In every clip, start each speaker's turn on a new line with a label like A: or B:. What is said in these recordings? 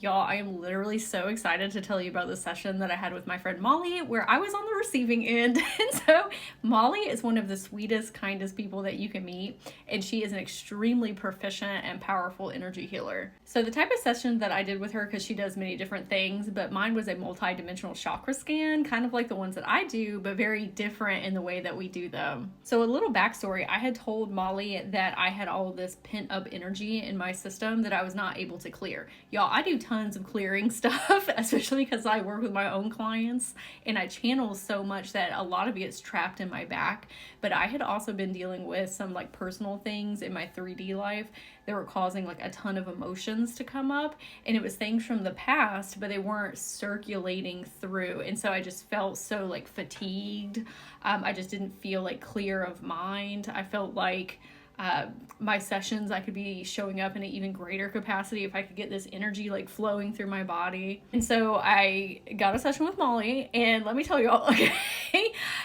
A: Y'all, I am literally so excited to tell you about this session that I had with my friend Molly, where I was on the receiving end. And so Molly is one of the sweetest, kindest people that you can meet, and she is an extremely proficient and powerful energy healer. So the type of session that I did with her, because she does many different things, but mine was a multidimensional chakra scan, kind of like the ones that I do, but very different in the way that we do them. So a little backstory, I had told Molly that I had all of this pent up energy in my system that I was not able to clear. Y'all, I do tons of clearing stuff, especially because I work with my own clients and I channel so much that a lot of it gets trapped in my back. But I had also been dealing with some like personal things in my 3D life that were causing like a ton of emotions to come up, and it was things from the past, but they weren't circulating through, and so I just felt so like fatigued. I just didn't feel like clear of mind. I felt like my sessions, I could be showing up in an even greater capacity if I could get this energy like flowing through my body. And so I got a session with Molly, and let me tell you all, okay,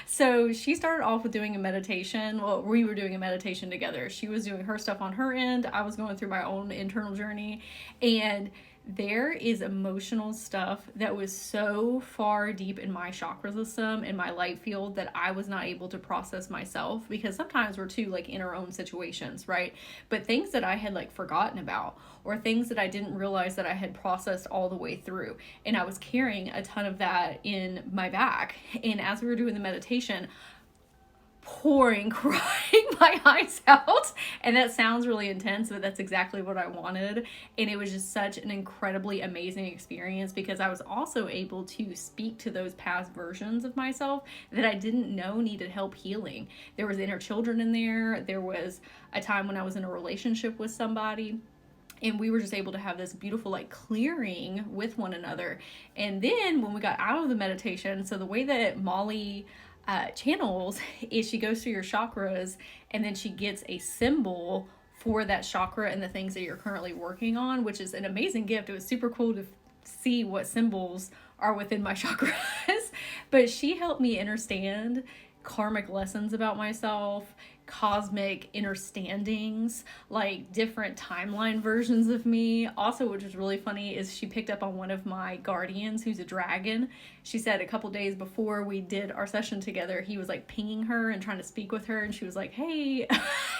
A: so she started off with doing a meditation. Well, we were doing a meditation together. She was doing her stuff on her end. I was going through my own internal journey, and there is emotional stuff that was so far deep in my chakra system, in my light field, that I was not able to process myself, because sometimes we're too like in our own situations, right? But things that I had like forgotten about, or things that I didn't realize that I had processed all the way through, and I was carrying a ton of that in my back. And as we were doing the meditation, pouring, crying my eyes out. And that sounds really intense, but that's exactly what I wanted. And it was just such an incredibly amazing experience, because I was also able to speak to those past versions of myself that I didn't know needed help healing. There was inner children in there. There was a time when I was in a relationship with somebody, and we were just able to have this beautiful like clearing with one another. And then when we got out of the meditation, so the way that Molly channels is she goes through your chakras, and then she gets a symbol for that chakra and the things that you're currently working on, which is an amazing gift. It was super cool to see what symbols are within my chakras. But she helped me understand karmic lessons about myself, cosmic understandings, like different timeline versions of me. Also, which was really funny, is she picked up on one of my guardians who's a dragon. She said a couple days before we did our session together, he was like pinging her and trying to speak with her, and she was like, hey,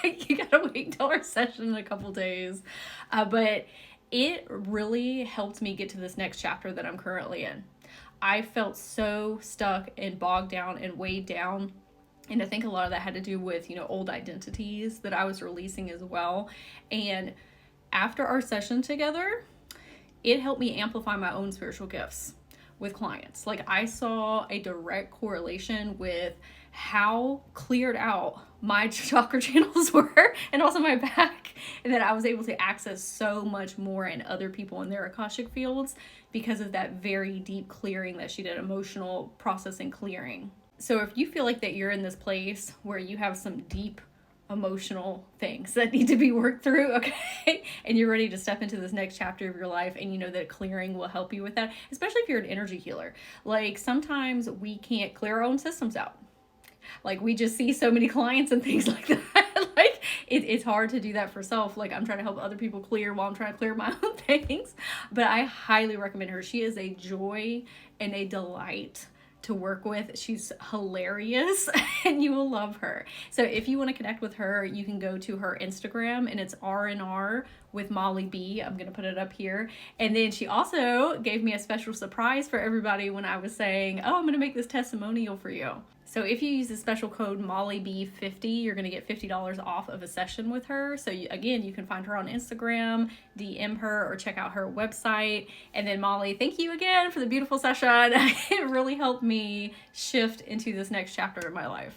A: you gotta wait until our session in a couple days. But it really helped me get to this next chapter that I'm currently in. I felt so stuck and bogged down and weighed down. And I think a lot of that had to do with, old identities that I was releasing as well. And after our session together, it helped me amplify my own spiritual gifts with clients. Like, I saw a direct correlation with how cleared out my chakra channels were, and also my back, and that I was able to access so much more in other people in their Akashic fields because of that very deep clearing that she did, emotional processing clearing. So if you feel like that you're in this place where you have some deep emotional things that need to be worked through, okay, and you're ready to step into this next chapter of your life, and you know that clearing will help you with that, especially if you're an energy healer. Like, sometimes we can't clear our own systems out. Like, we just see so many clients and things like that. Like, it's hard to do that for self. Like, I'm trying to help other people clear while I'm trying to clear my own things. But I highly recommend her. She is a joy and a delight to work with. She's hilarious, and you will love her. So if you want to connect with her, you can go to her Instagram, and it's R&R with Molly B. I'm going to put it up here. And then she also gave me a special surprise for everybody when I was saying, oh, I'm going to make this testimonial for you. So if you use the special code MollyB50, you're going to get $50 off of a session with her. So again, you can find her on Instagram, DM her, or check out her website. And then Molly, thank you again for the beautiful session. It really helped me shift into this next chapter of my life.